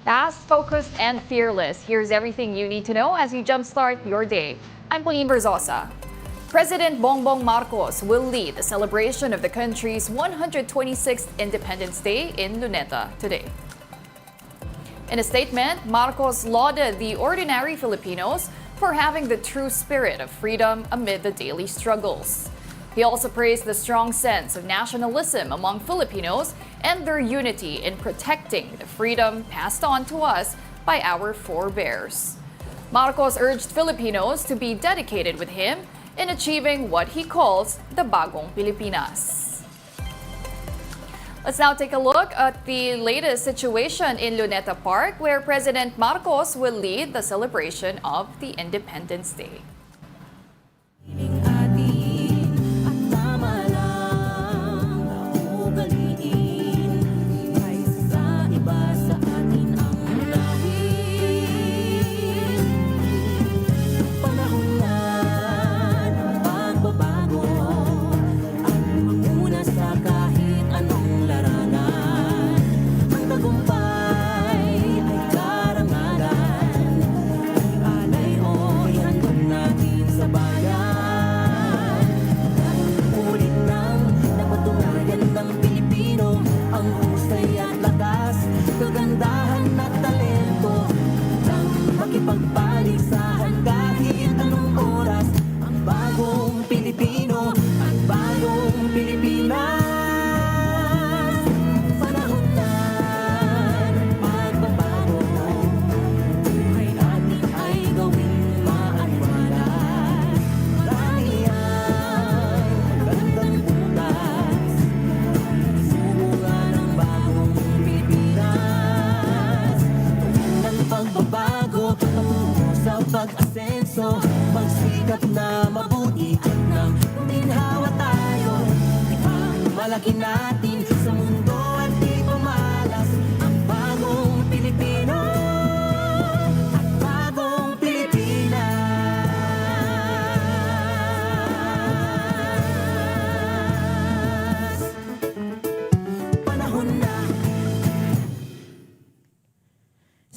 Fast, focused, and fearless. Here's everything you need to know as you jumpstart your day. I'm Pauline Berzosa. President Bongbong Marcos will lead the celebration of the country's 126th Independence Day in Luneta today. In a statement, Marcos lauded the ordinary Filipinos for having the true spirit of freedom amid the daily struggles. He also praised the strong sense of nationalism among Filipinos and their unity in protecting the freedom passed on to us by our forebears. Marcos urged Filipinos to be dedicated with him in achieving what he calls the Bagong Pilipinas. Let's now take a look at the latest situation in Luneta Park, where President Marcos will lead the celebration of the Independence Day. Pag-asenso, magsikap na mabuti at nang uminhawa tayo, ipagmalaki natin sa mundo at di pumalas ang bagong Pilipino at bagong Pilipinas. Panahon na.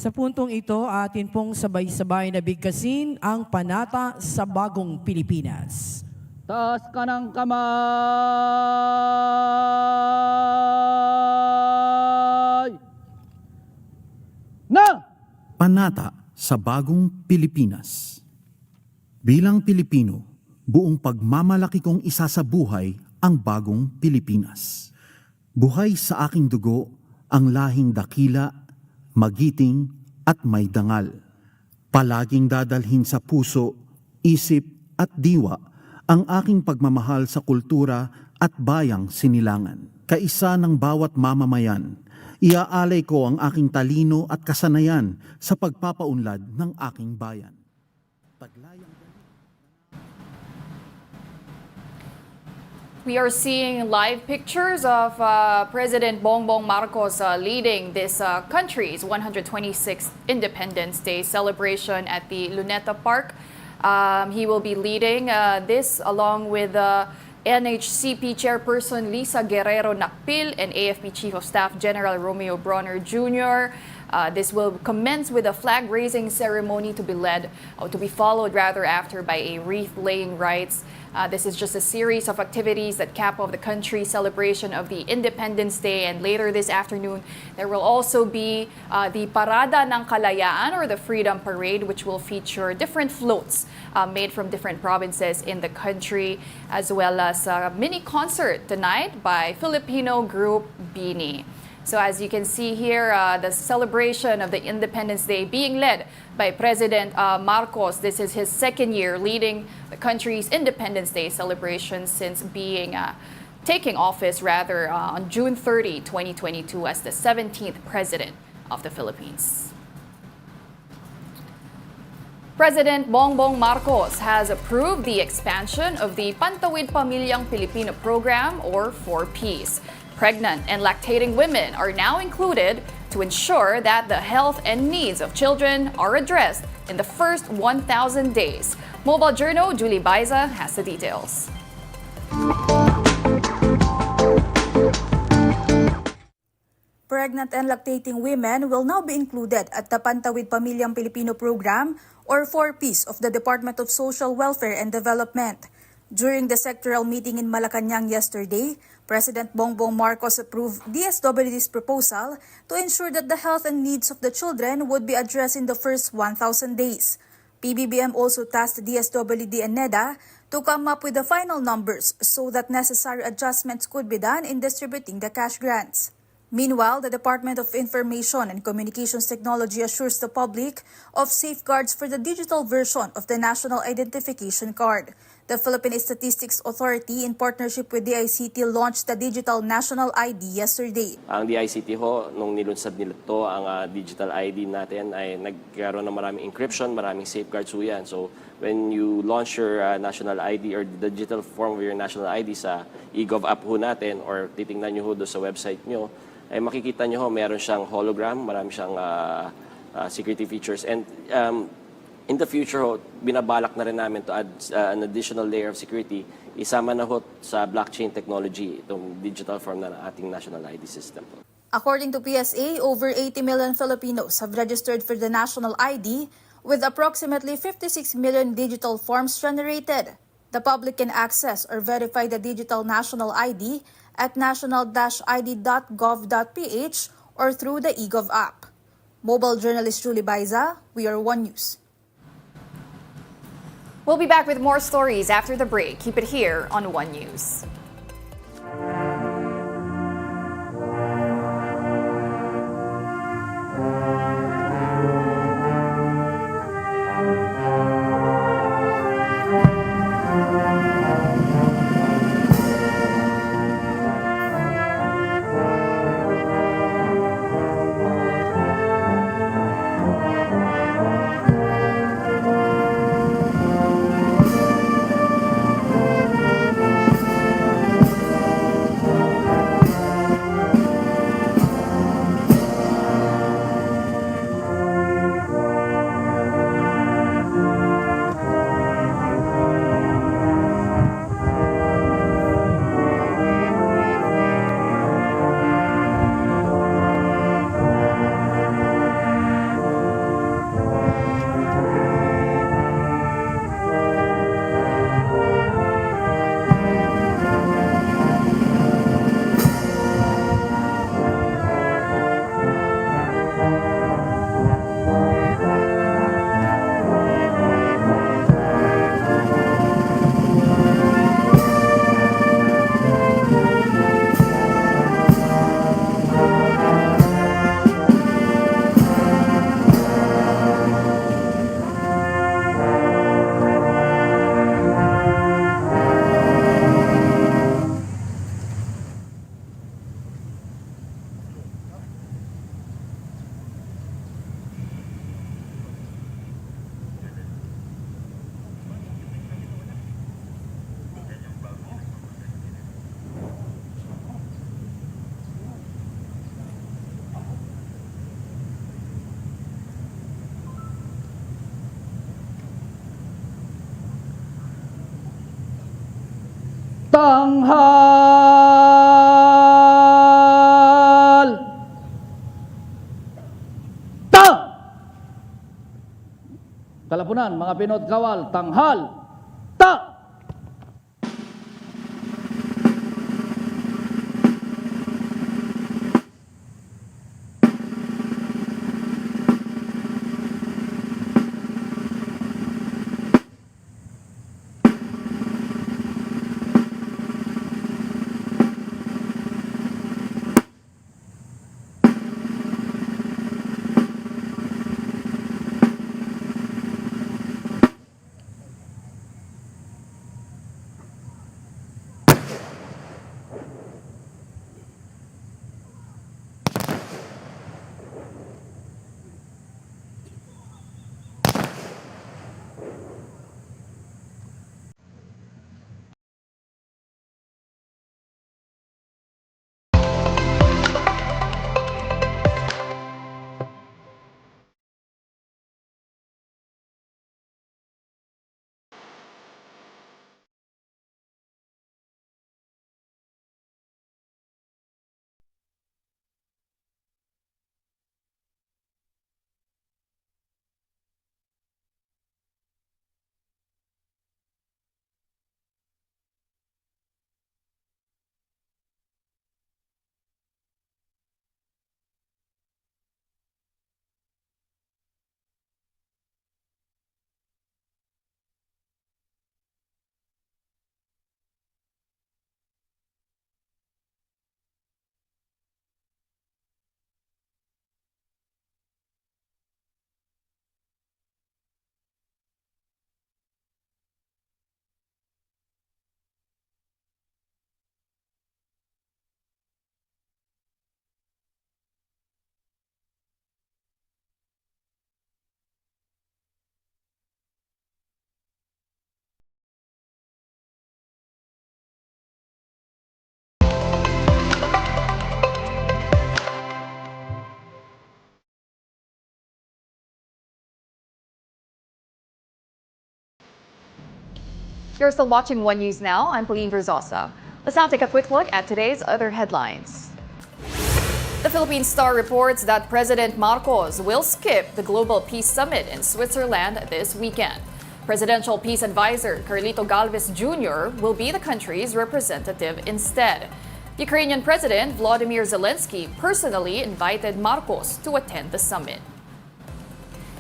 Sa puntong ito, atin pong sabay-sabay na bigkasin ang panata sa bagong Pilipinas. Taas ka ng kamay! Na! Panata sa bagong Pilipinas. Bilang Pilipino, buong pagmamalaki kong isasabuhay ang bagong Pilipinas. Buhay sa aking dugo ang lahing dakila, magiting at may dangal. Palaging dadalhin sa puso, isip at diwa ang aking pagmamahal sa kultura at bayang sinilangan. Kaisa ng bawat mamamayan, iaalay ko ang aking talino at kasanayan sa pagpapaunlad ng aking bayan. We are seeing live pictures of President Bongbong Marcos leading this country's 126th Independence Day celebration at the Luneta Park. He will be leading this along with NHCP Chairperson Lisa Guerrero Nakpil and AFP Chief of Staff General Romeo Bronner Jr. This will commence with a flag-raising ceremony to be followed after by a wreath-laying rites. This is just a series of activities that cap off the country's celebration of the Independence Day. And later this afternoon, there will also be the Parada ng Kalayaan, or the Freedom Parade, which will feature different floats made from different provinces in the country, as well as a mini concert tonight by Filipino group Bini. So as you can see here, the celebration of the Independence Day being led by President Marcos. This is his second year leading the country's Independence Day celebration since taking office on June 30, 2022 as the 17th President of the Philippines. President Bongbong Marcos has approved the expansion of the Pantawid Pamilyang Pilipino program, or 4Ps. Pregnant and lactating women are now included to ensure that the health and needs of children are addressed in the first 1,000 days. Mobile Journal Julie Baiza has the details. pregnant and lactating women will now be included at the Pantawid Pamilyang Pilipino program or 4Ps of the Department of Social Welfare and Development. During the sectoral meeting in Malacanang yesterday, President Bongbong Marcos approved DSWD's proposal to ensure that the health and needs of the children would be addressed in the first 1,000 days. PBBM also tasked DSWD and NEDA to come up with the final numbers so that necessary adjustments could be done in distributing the cash grants. Meanwhile, the Department of Information and Communications Technology assures the public of safeguards for the digital version of the National Identification Card. The Philippine Statistics Authority, in partnership with DICT, launched the Digital National ID yesterday. Ang DICT ho, nung nilunsad nila to, ang digital ID natin ay nagkaroon ng maraming encryption, maraming safeguards ho yan. So when you launch your national ID or the digital form of your national ID sa eGov app ho natin or titingnan nyo ho doon sa website nyo, ay makikita nyo ho, meron siyang hologram, marami siyang security features. And in the future ho, binabalak na rin namin to add an additional layer of security. Isama na ho sa blockchain technology, itong digital form na ng ating national ID system. According to PSA, over 80 million Filipinos have registered for the national ID, with approximately 56 million digital forms generated. The public can access or verify the digital national ID at national-id.gov.ph or through the eGov app. Mobile journalist Julie Baiza, We Are One News. We'll be back with more stories after the break. Keep it here on One News. Tanghal! Ta! Kalapunan, mga Pinod Kawal, tanghal! Ta! You're still watching One News Now. I'm Pauline Verzosa. Let's now take a quick look at today's other headlines. The Philippine Star reports that President Marcos will skip the Global Peace Summit in Switzerland this weekend. Presidential Peace Advisor Carlito Galvez Jr. will be the country's representative instead. Ukrainian President Volodymyr Zelensky personally invited Marcos to attend the summit.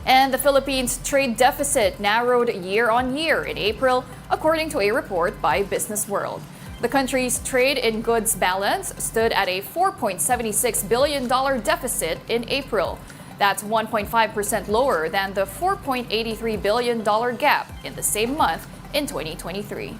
And the Philippines' trade deficit narrowed year on year in April, according to a report by Business World. The country's trade in goods balance stood at a $4.76 billion deficit in April. That's 1.5% lower than the $4.83 billion gap in the same month in 2023.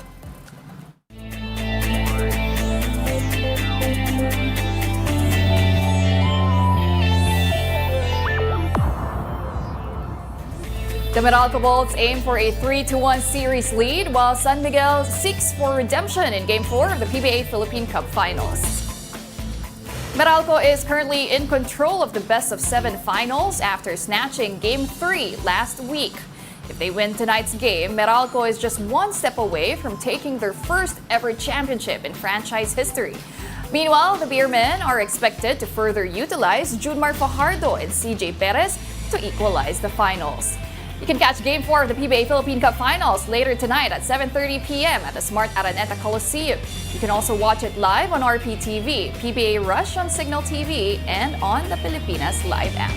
The Meralco Bolts aim for a 3-1 series lead, while San Miguel seeks for redemption in Game 4 of the PBA Philippine Cup Finals. Meralco is currently in control of the best-of-7 finals after snatching Game 3 last week. If they win tonight's game, Meralco is just one step away from taking their first-ever championship in franchise history. Meanwhile, the Beermen are expected to further utilize Junmar Fajardo and CJ Perez to equalize the finals. You can catch Game 4 of the PBA Philippine Cup Finals later tonight at 7:30 p.m. at the Smart Araneta Coliseum. You can also watch it live on RPTV, PBA Rush on Signal TV, and on the Pilipinas Live app.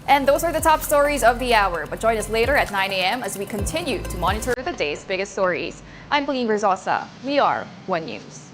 And those are the top stories of the hour. But join us later at 9 a.m. as we continue to monitor the day's biggest stories. I'm Pauline Verzosa. We are One News.